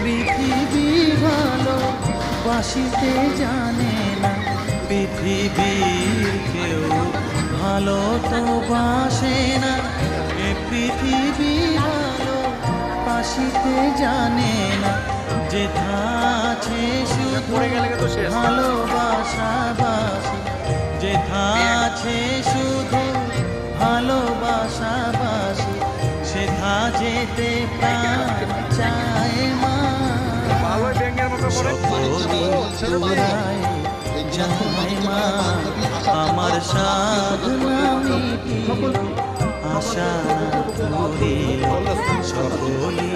পৃথিবী ভালো বাসিতে জানে না, পৃথিবীর কেউ ভালো তো বাসে না। এ পৃথিবী ভালো বাসিতে জানে না, যেথা আছে শুধু ভালোবাসাবাসি, যেথা আছে শুধু ভালোবাসাবাসি, সেথা যেতে প্রাণ চায় মা। সকদিন যায় মা, আমার সাধনা মিটিল, আশা করিল সকলে।